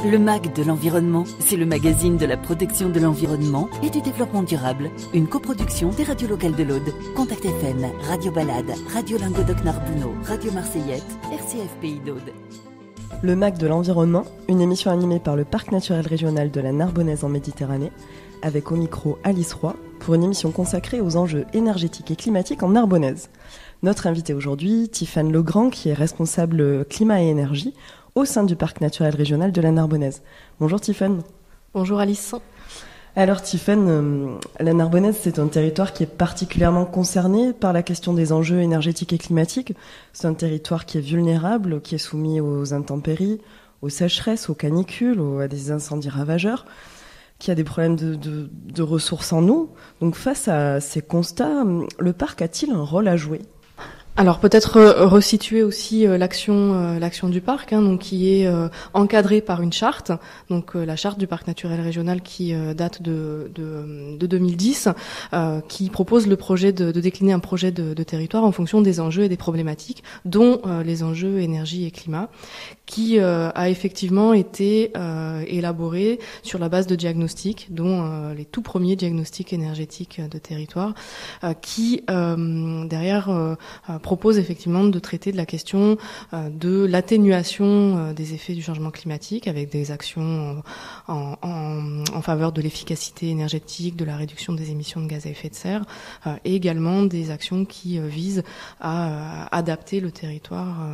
Le MAG de l'environnement, c'est le magazine de la protection de l'environnement et du développement durable. Une coproduction des radios locales de l'Aude. Contact FM, Radio Balade, Radio Languedoc-Narbonneau, Radio Marseillette, RCF Pays d'Aude. Le MAG de l'environnement, une émission animée par le Parc naturel régional de la Narbonnaise en Méditerranée, avec au micro Alice Roy, pour une émission consacrée aux enjeux énergétiques et climatiques en Narbonnaise. Notre invitée aujourd'hui, Tiffane Legrand, qui est responsable climat et énergie au sein du Parc naturel régional de la Narbonnaise. Bonjour Tiffane. Bonjour Alice. Alors Tiffane, la Narbonnaise, c'est un territoire qui est particulièrement concerné par la question des enjeux énergétiques et climatiques. C'est un territoire qui est vulnérable, qui est soumis aux intempéries, aux sécheresses, aux canicules, à des incendies ravageurs, qui a des problèmes de ressources en eau. Donc face à ces constats, le parc a-t-il un rôle à jouer ? Alors peut-être resituer aussi l'action du parc, donc qui est encadrée par une charte, donc la charte du parc naturel régional qui date de 2010, qui propose le projet de décliner un projet de territoire en fonction des enjeux et des problématiques, dont les enjeux énergie et climat, qui a effectivement été élaboré sur la base de diagnostics, dont les tout premiers diagnostics énergétiques de territoire, qui derrière propose effectivement de traiter de la question de l'atténuation des effets du changement climatique avec des actions en faveur de l'efficacité énergétique, de la réduction des émissions de gaz à effet de serre et également des actions qui visent à adapter le territoire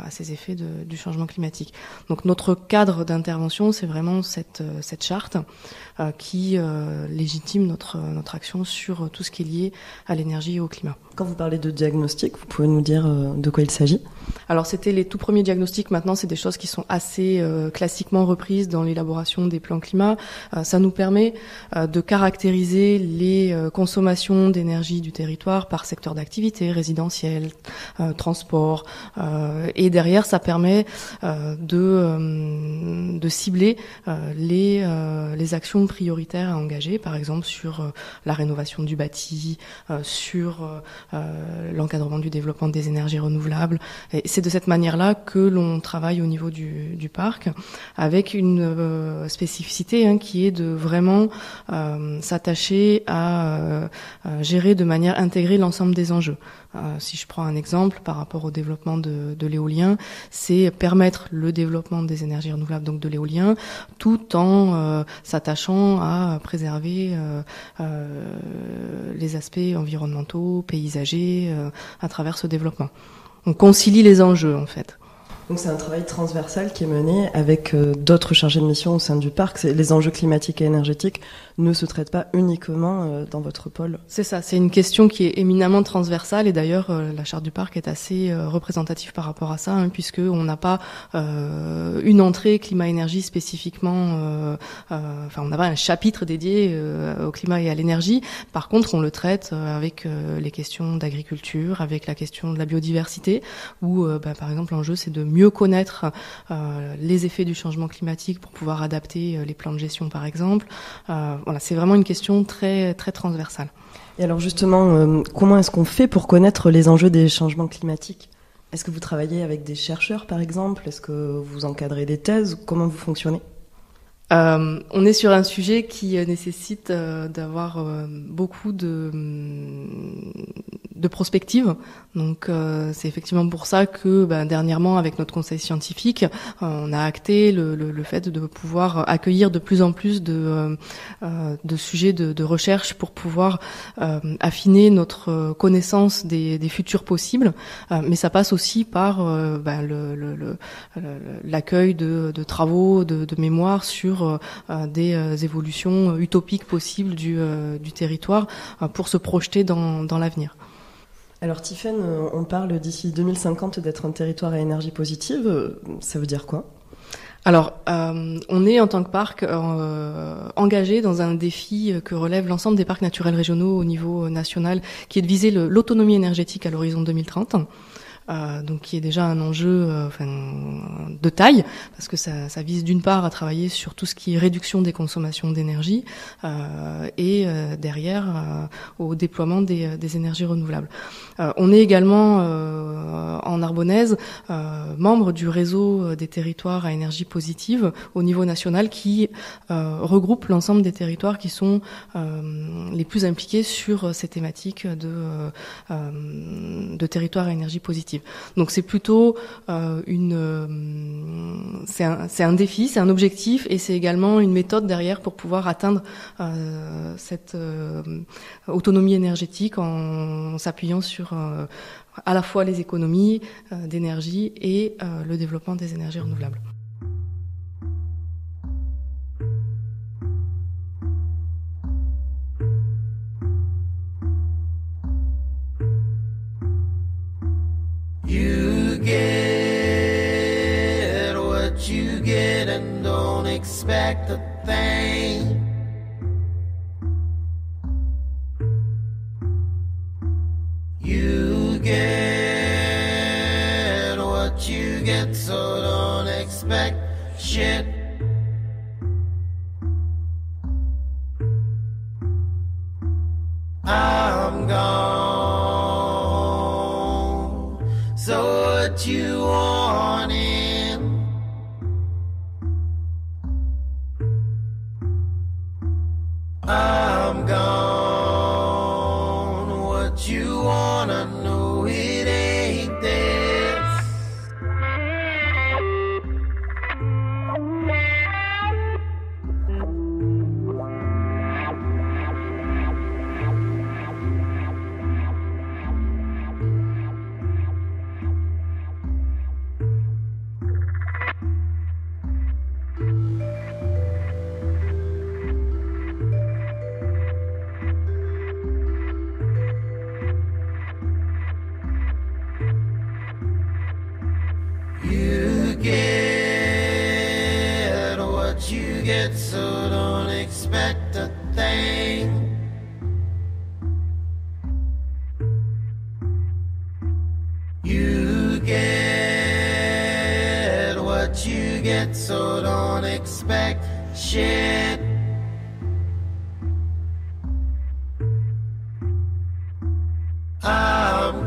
à ces effets du changement climatique. Donc notre cadre d'intervention, c'est vraiment cette charte qui légitime notre action sur tout ce qui est lié à l'énergie et au climat. Quand vous parlez de diagnostic, vous pouvez nous dire de quoi il s'agit ? Alors c'était les tout premiers diagnostics, maintenant c'est des choses qui sont assez classiquement reprises dans l'élaboration des plans climat. Ça nous permet de caractériser les consommations d'énergie du territoire par secteur d'activité, résidentiel, transport, et derrière ça permet de cibler les actions prioritaires à engager, par exemple sur la rénovation du bâti, sur l'encadrement du développement des énergies renouvelables. Et c'est de cette manière-là que l'on travaille au niveau du parc, avec une spécificité qui est de vraiment s'attacher à gérer de manière intégrée l'ensemble des enjeux. Si je prends un exemple par rapport au développement de l'éolien, c'est permettre le développement des énergies renouvelables, donc de l'éolien, tout en s'attachant à préserver les aspects environnementaux, paysagers à travers ce développement. On concilie les enjeux en fait. Donc c'est un travail transversal qui est mené avec d'autres chargés de mission au sein du parc. Les enjeux climatiques et énergétiques ne se traitent pas uniquement dans votre pôle. C'est ça, c'est une question qui est éminemment transversale et d'ailleurs la charte du parc est assez représentative par rapport à ça, puisque on n'a pas une entrée climat-énergie spécifiquement, on n'a pas un chapitre dédié au climat et à l'énergie. Par contre, on le traite avec les questions d'agriculture, avec la question de la biodiversité, où par exemple l'enjeu c'est de mieux connaître les effets du changement climatique pour pouvoir adapter les plans de gestion par exemple. Voilà, c'est vraiment une question très, très transversale. Et alors justement, comment est-ce qu'on fait pour connaître les enjeux des changements climatiques ? Est-ce que vous travaillez avec des chercheurs par exemple ? Est-ce que vous encadrez des thèses ? Comment vous fonctionnez ? On est sur un sujet qui nécessite d'avoir beaucoup de prospective. Donc c'est effectivement pour ça que dernièrement avec notre conseil scientifique, on a acté le fait de pouvoir accueillir de plus en plus de sujets de recherche pour pouvoir affiner notre connaissance des futurs possibles. Mais ça passe aussi par l'accueil de travaux, de mémoires sur des évolutions utopiques possibles du territoire pour se projeter dans l'avenir. Alors Tiffane, on parle d'ici 2050 d'être un territoire à énergie positive. Ça veut dire quoi ? Alors, on est en tant que parc engagé dans un défi que relève l'ensemble des parcs naturels régionaux au niveau national, qui est de viser l'autonomie énergétique à l'horizon 2030. donc qui est déjà un enjeu de taille, parce que ça vise d'une part à travailler sur tout ce qui est réduction des consommations d'énergie et derrière au déploiement des énergies renouvelables. On est également en Narbonnaise membre du réseau des territoires à énergie positive au niveau national qui regroupe l'ensemble des territoires qui sont les plus impliqués sur ces thématiques de territoires à énergie positive. Donc c'est plutôt c'est un défi, c'est un objectif et c'est également une méthode derrière pour pouvoir atteindre cette autonomie énergétique en s'appuyant sur à la fois les économies d'énergie et le développement des énergies renouvelables. You get what you get and don't expect a thing. You get what you get, so don't expect shit. I'm gone, so what you wanted? I'm gone, what you wanna know, it ain't this. You get what you get, so don't expect a thing. You get what you get, so don't expect shit. I'm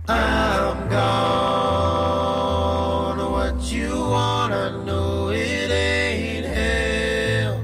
I'm gone, what you wanna know, it ain't hell.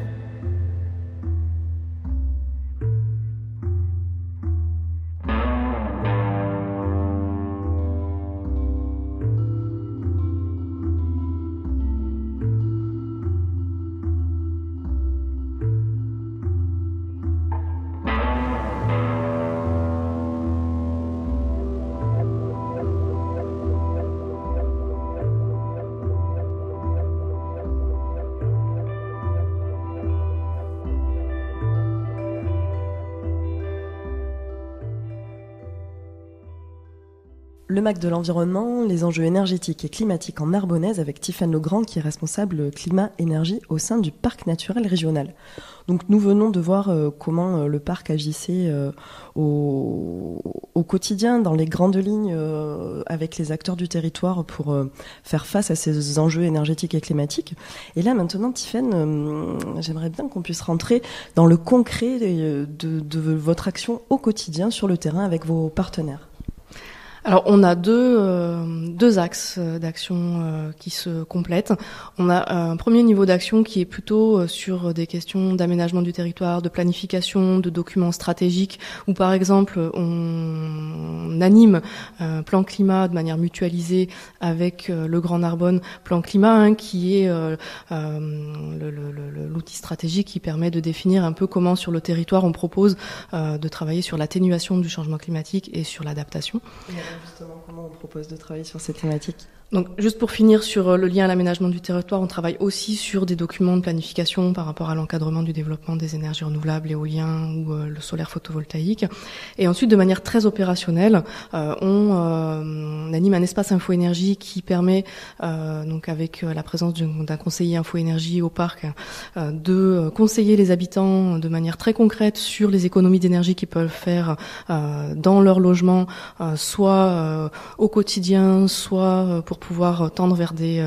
Le MAC de l'environnement, les enjeux énergétiques et climatiques en Narbonnaise avec Tiffaine Legrand qui est responsable climat-énergie au sein du parc naturel régional. Donc nous venons de voir comment le parc agissait au quotidien, dans les grandes lignes, avec les acteurs du territoire pour faire face à ces enjeux énergétiques et climatiques. Et là maintenant, Tiffaine, j'aimerais bien qu'on puisse rentrer dans le concret de votre action au quotidien sur le terrain avec vos partenaires. Alors on a deux axes d'action qui se complètent. On a un premier niveau d'action qui est plutôt sur des questions d'aménagement du territoire, de planification, de documents stratégiques, où par exemple on anime un plan climat de manière mutualisée avec le Grand Narbonne Plan Climat, qui est l'outil stratégique qui permet de définir un peu comment sur le territoire on propose de travailler sur l'atténuation du changement climatique et sur l'adaptation. Justement, comment on propose de travailler sur ces thématiques ? Donc, juste pour finir sur le lien à l'aménagement du territoire, on travaille aussi sur des documents de planification par rapport à l'encadrement du développement des énergies renouvelables, l'éolien ou le solaire photovoltaïque. Et ensuite, de manière très opérationnelle, on anime un espace info-énergie qui permet, donc avec la présence d'un conseiller info-énergie au parc, de conseiller les habitants de manière très concrète sur les économies d'énergie qu'ils peuvent faire dans leur logement, soit au quotidien, soit pour pouvoir tendre vers des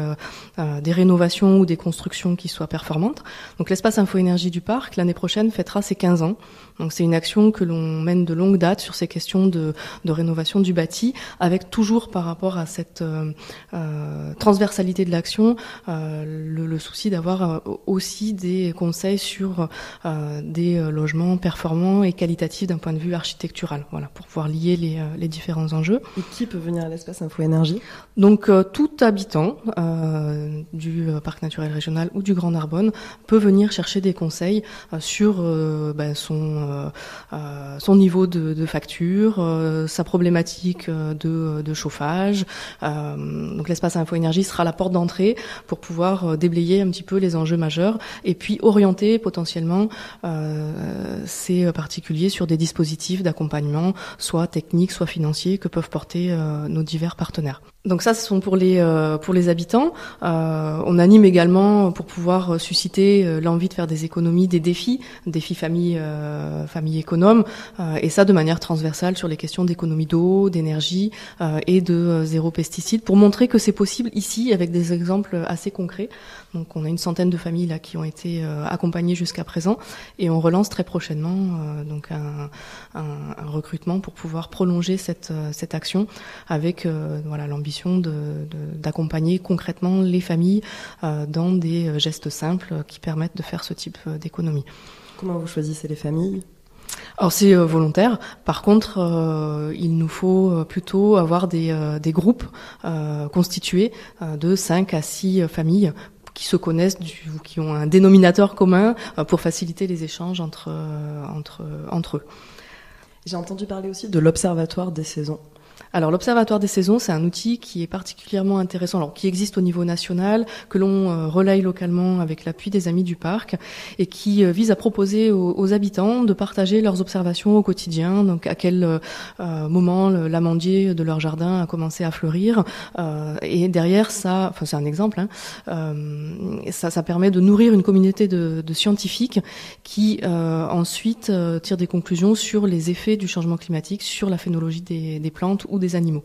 rénovations ou des constructions qui soient performantes. Donc l'espace info-énergie du parc, l'année prochaine, fêtera ses 15 ans. Donc c'est une action que l'on mène de longue date sur ces questions de rénovation du bâti, avec toujours par rapport à cette transversalité de l'action, le souci d'avoir aussi des conseils sur des logements performants et qualitatifs d'un point de vue architectural, voilà, pour pouvoir lier les différents enjeux. Et qui peut venir à l'espace info-énergie ? Donc tout habitant du parc naturel régional ou du Grand Narbonne peut venir chercher des conseils sur son niveau de facture, sa problématique de chauffage. Donc l'espace info-énergie sera la porte d'entrée pour pouvoir déblayer un petit peu les enjeux majeurs et puis orienter potentiellement ces particuliers sur des dispositifs d'accompagnement, soit techniques, soit financiers, que peuvent porter nos divers partenaires. Donc ça, ce sont pour les habitants. On anime également pour pouvoir susciter l'envie de faire des économies, des défis famille économe, et ça de manière transversale sur les questions d'économie d'eau, d'énergie et de zéro pesticide, pour montrer que c'est possible ici avec des exemples assez concrets. Donc on a une centaine de familles là qui ont été accompagnées jusqu'à présent, et on relance très prochainement donc un recrutement pour pouvoir prolonger cette action avec voilà l'ambition d'accompagner concrètement les familles dans des gestes simples qui permettent de faire ce type d'économie. Comment vous choisissez les familles ? Alors c'est volontaire. Par contre, il nous faut plutôt avoir des groupes constitués de 5 à 6 familles qui se connaissent, qui ont un dénominateur commun pour faciliter les échanges entre eux. J'ai entendu parler aussi de l'Observatoire des saisons. Alors l'Observatoire des saisons, c'est un outil qui est particulièrement intéressant, alors qui existe au niveau national, que l'on relaye localement avec l'appui des Amis du Parc, et qui vise à proposer aux habitants de partager leurs observations au quotidien, donc à quel moment l'amandier de leur jardin a commencé à fleurir, et derrière ça, enfin c'est un exemple, ça permet de nourrir une communauté de scientifiques qui ensuite tirent des conclusions sur les effets du changement climatique, sur la phénologie des plantes ou des animaux.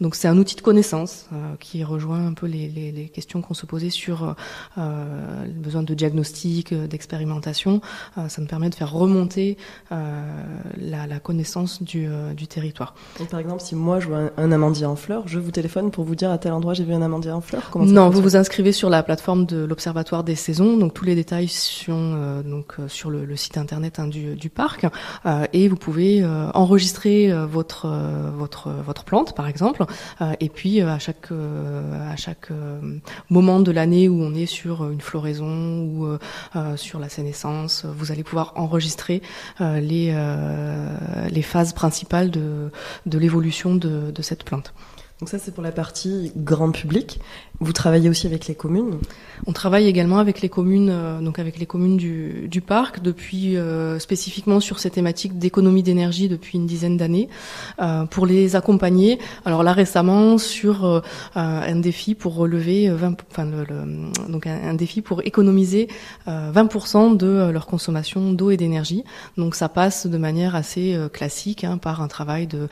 Donc c'est un outil de connaissance qui rejoint un peu les questions qu'on se posait sur le besoin de diagnostic, d'expérimentation. Ça me permet de faire remonter la connaissance du territoire. Donc, par exemple, si moi je vois un amandier en fleurs, je vous téléphone pour vous dire à tel endroit j'ai vu un amandier en fleurs. Non, vous vous inscrivez sur la plateforme de l'Observatoire des saisons. Donc tous les détails sont sur le site internet du parc, et vous pouvez enregistrer votre plante par exemple, et puis à chaque moment de l'année où on est sur une floraison ou sur la sénescence, vous allez pouvoir enregistrer les phases principales de l'évolution de cette plante. Donc ça, c'est pour la partie grand public. Vous travaillez aussi avec les communes ? On travaille également avec les communes, donc avec les communes du parc, depuis spécifiquement sur ces thématiques d'économie d'énergie depuis une dizaine d'années, pour les accompagner. Alors là récemment sur un défi pour relever donc un défi pour économiser 20% de leur consommation d'eau et d'énergie. Donc ça passe de manière assez classique par un travail de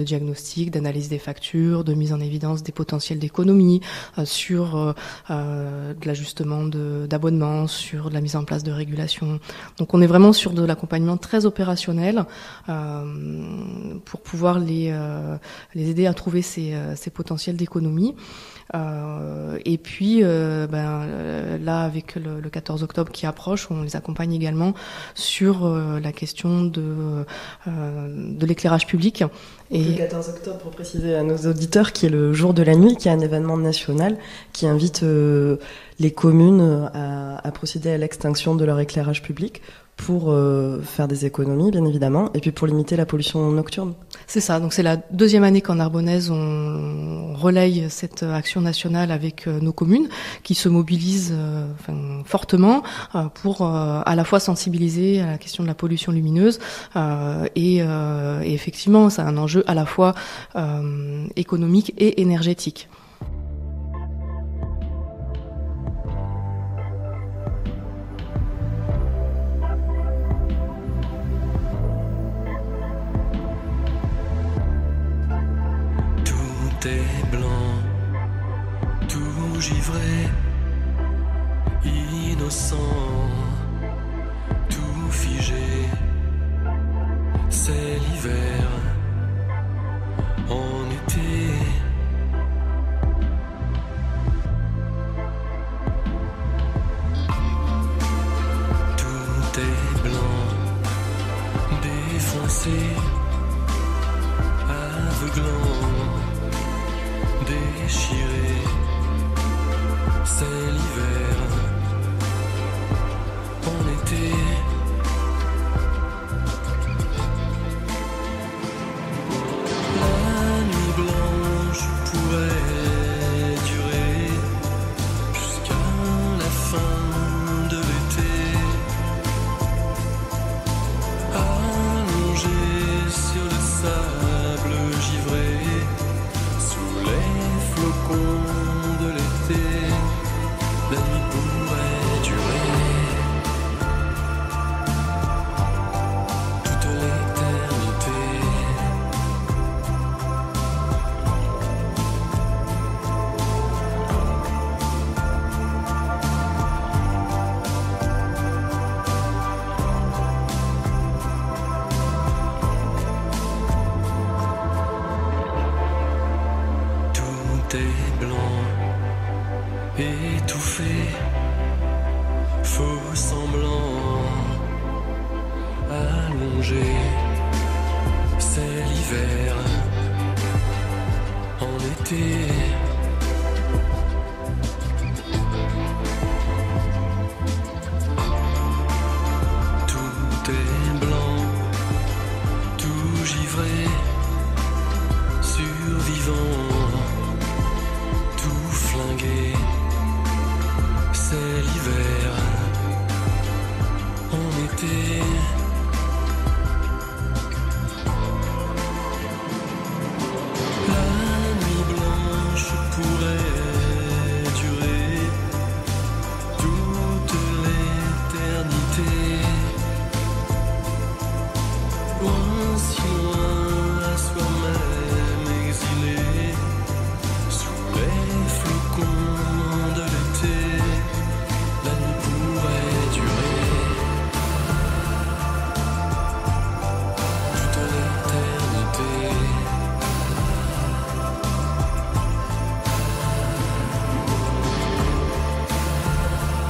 diagnostic, d'analyse des factures, de mise en évidence des potentiels d'économie, sur de l'ajustement d'abonnements, sur de la mise en place de régulation. Donc on est vraiment sur de l'accompagnement très opérationnel pour pouvoir les aider à trouver ces potentiels d'économie. Et puis là avec le 14 octobre qui approche, on les accompagne également sur la question de l'éclairage public. Et le 14 octobre, pour préciser à nos auditeurs, qui est le jour de la nuit, qui est un événement national qui invite les communes à procéder à l'extinction de leur éclairage public pour faire des économies, bien évidemment, et puis pour limiter la pollution nocturne. C'est ça, donc c'est la deuxième année qu'en Narbonnaise on relaye cette action nationale avec nos communes qui se mobilisent fortement pour à la fois sensibiliser à la question de la pollution lumineuse et effectivement c'est un enjeu à la fois économique et énergétique. Est blanc, tout givré, innocent, tout figé. C'est l'hiver, en été. Tout est blanc, défoncé, aveuglant. Déchiré, c'est l'hiver, en été. La nuit blanche pourrait durer jusqu'à la fin de l'été. Allongé sur le sable givré. Les flocons de l'été, la nuit pourrait durer toute l'éternité. Est blanc, étouffé, faux semblant, allongé, c'est l'hiver, en été. Tout est blanc, tout givré, survivant. C'est l'hiver, en été. La nuit blanche pourrait durer toute l'éternité. Loin, si loin, à soi-même exilé, sous les flocons de l'été. La nuit pourrait durer toute l'éternité.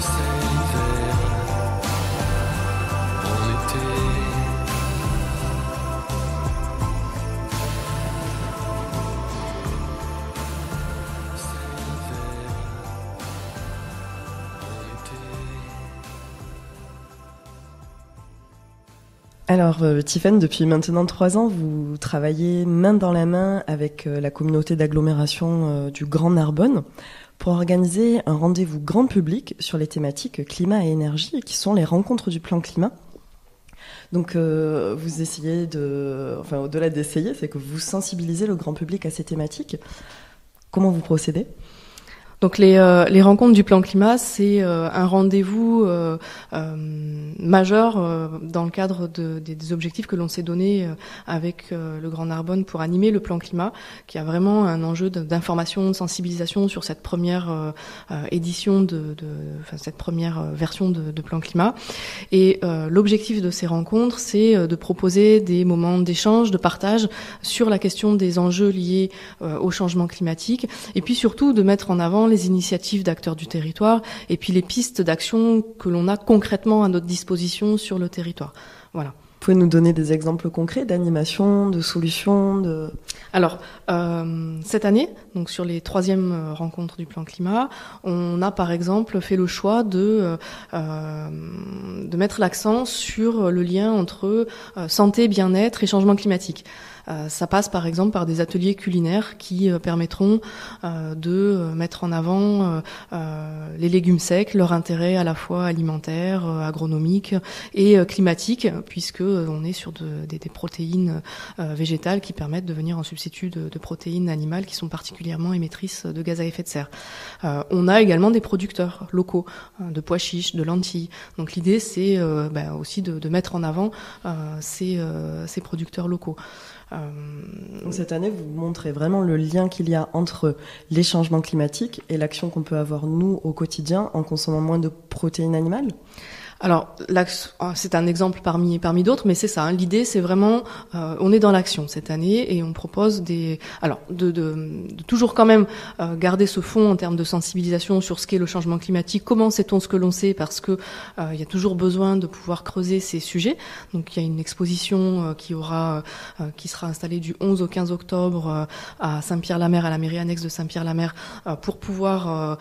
C'est l'hiver, en été. Alors, Tiffaine, depuis maintenant 3 ans, vous travaillez main dans la main avec la communauté d'agglomération du Grand Narbonne pour organiser un rendez-vous grand public sur les thématiques climat et énergie, qui sont les rencontres du plan climat. Donc, vous essayez au-delà d'essayer, c'est que vous sensibilisez le grand public à ces thématiques. Comment vous procédez ? Donc les rencontres du plan climat, c'est un rendez-vous majeur dans le cadre des objectifs que l'on s'est donnés avec le Grand Narbonne pour animer le plan climat, qui a vraiment un enjeu d'information, de sensibilisation sur cette première édition cette première version de plan climat. Et l'objectif de ces rencontres, c'est de proposer des moments d'échange, de partage sur la question des enjeux liés au changement climatique, et puis surtout de mettre en avant les initiatives d'acteurs du territoire et puis les pistes d'action que l'on a concrètement à notre disposition sur le territoire. Voilà. pouvez nous donner des exemples concrets d'animation, de solutions, de... Alors, cette année, donc sur les 3e rencontres du plan climat, on a par exemple fait le choix de mettre l'accent sur le lien entre santé, bien-être et changement climatique. Ça passe par exemple par des ateliers culinaires qui permettront de mettre en avant les légumes secs, leur intérêt à la fois alimentaire, agronomique et climatique, puisque on est sur des protéines végétales qui permettent de venir en substitut de protéines animales qui sont particulièrement émettrices de gaz à effet de serre. On a également des producteurs locaux de pois chiches, de lentilles. Donc l'idée c'est aussi de mettre en avant ces producteurs locaux. Donc cette année, vous montrez vraiment le lien qu'il y a entre les changements climatiques et l'action qu'on peut avoir nous au quotidien en consommant moins de protéines animales. Alors, c'est un exemple parmi d'autres, mais c'est ça. L'idée, c'est vraiment, on est dans l'action cette année et on propose de toujours quand même garder ce fond en termes de sensibilisation sur ce qu'est le changement climatique. Comment sait-on ce que l'on sait ? Parce que il y a toujours besoin de pouvoir creuser ces sujets. Donc, il y a une exposition qui sera installée du 11 au 15 octobre à Saint-Pierre-la-Mer, à la mairie annexe de Saint-Pierre-la-Mer, pour pouvoir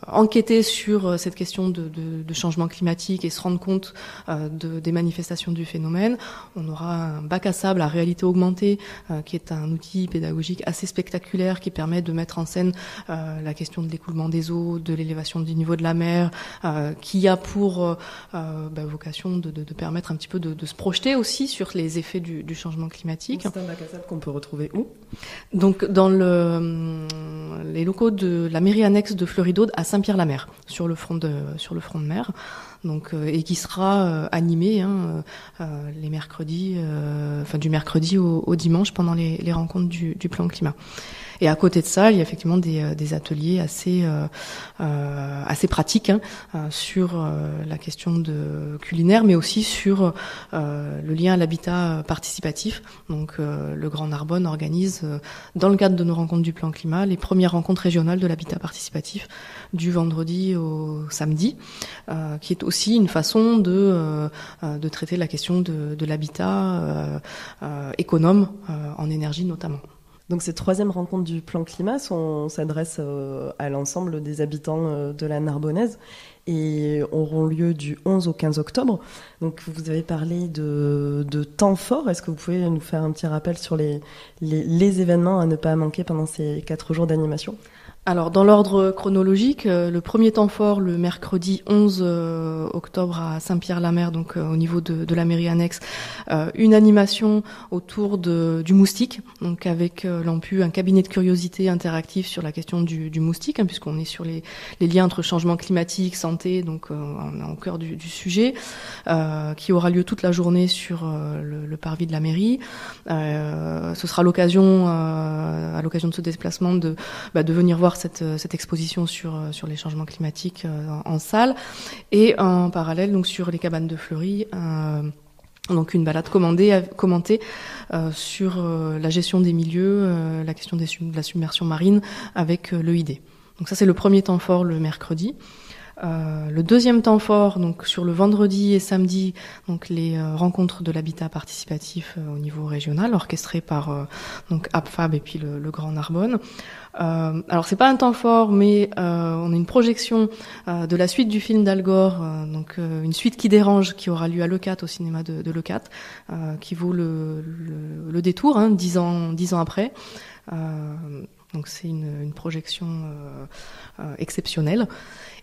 enquêter sur cette question de changement climatique et se rendre compte des manifestations du phénomène. On aura un bac à sable à réalité augmentée qui est un outil pédagogique assez spectaculaire qui permet de mettre en scène la question de l'écoulement des eaux, de l'élévation du niveau de la mer, qui a pour vocation de permettre un petit peu de se projeter aussi sur les effets du changement climatique. C'est un bac à sable qu'on peut retrouver où ? Donc dans les locaux de la mairie annexe de Fleury-d'Aude à Saint-Pierre-la-Mer, sur le front de mer. Donc, et qui sera animé les mercredis, du mercredi au dimanche pendant les rencontres du plan climat. Et à côté de ça, il y a effectivement des ateliers assez pratiques sur la question culinaire, mais aussi sur le lien à l'habitat participatif. Donc, le Grand Narbonne organise, dans le cadre de nos rencontres du plan climat, les premières rencontres régionales de l'habitat participatif du vendredi au samedi, qui est aussi une façon de traiter la question de l'habitat économe en énergie notamment. Donc ces 3e rencontres du plan climat s'adressent à l'ensemble des habitants de la Narbonnaise et auront lieu du 11 au 15 octobre. Donc vous avez parlé de temps forts. Est-ce que vous pouvez nous faire un petit rappel sur les événements à ne pas manquer pendant ces 4 jours d'animation ? Alors, dans l'ordre chronologique, le premier temps fort, le mercredi 11 octobre à Saint-Pierre-la-Mer, donc au niveau de la mairie annexe, une animation autour du moustique, donc avec l'AMPU, un cabinet de curiosité interactif sur la question du moustique, puisqu'on est sur les liens entre changement climatique, santé, donc on est au cœur du sujet, qui aura lieu toute la journée sur le parvis de la mairie. Ce sera l'occasion, à l'occasion de ce déplacement, de venir voir cette exposition sur les changements climatiques en salle, et en parallèle donc sur les cabanes de Fleury, donc une balade commentée sur la gestion des milieux, la question de la submersion marine avec l'EID. Donc ça c'est le premier temps fort le mercredi. Le deuxième temps fort, donc sur le vendredi et samedi, donc les rencontres de l'habitat participatif au niveau régional, orchestrées par donc APFAB et puis le Grand Narbonne. Alors c'est pas un temps fort, mais on a une projection de la suite du film d'Al Gore, donc une suite qui dérange, qui aura lieu à Leucate, au cinéma de Leucate, qui vaut le détour, 10 ans après. Donc c'est une projection exceptionnelle.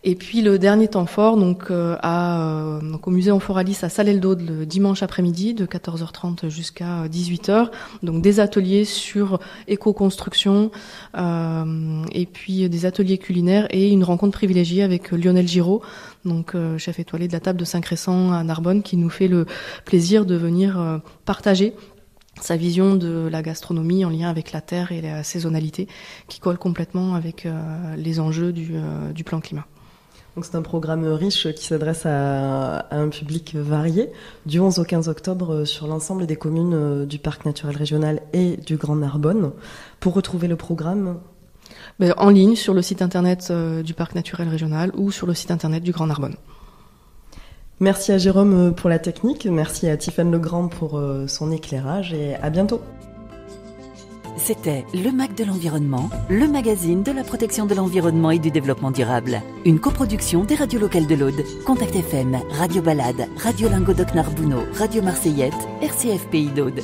Et puis le dernier temps fort, donc au musée Amphoralis à Salelles-d'Aude le dimanche après-midi de 14h30 jusqu'à 18h. Donc des ateliers sur éco-construction, et puis des ateliers culinaires et une rencontre privilégiée avec Lionel Giraud, donc chef étoilé de la table de Saint-Crescent à Narbonne, qui nous fait le plaisir de venir partager sa vision de la gastronomie en lien avec la terre et la saisonnalité, qui colle complètement avec les enjeux du plan climat. Donc c'est un programme riche qui s'adresse à un public varié, du 11 au 15 octobre sur l'ensemble des communes du Parc naturel régional et du Grand Narbonne. Pour retrouver le programme, en ligne sur le site internet du Parc naturel régional ou sur le site internet du Grand Narbonne. Merci à Jérôme pour la technique, merci à Tiffaine Legrand pour son éclairage et à bientôt. C'était Le Mag de l'Environnement, le magazine de la protection de l'environnement et du développement durable. Une coproduction des radios locales de l'Aude, Contact FM, Radio Balade, Radio Languedoc Narbonneau, Radio Marseillette, RCF Pays d'Aude.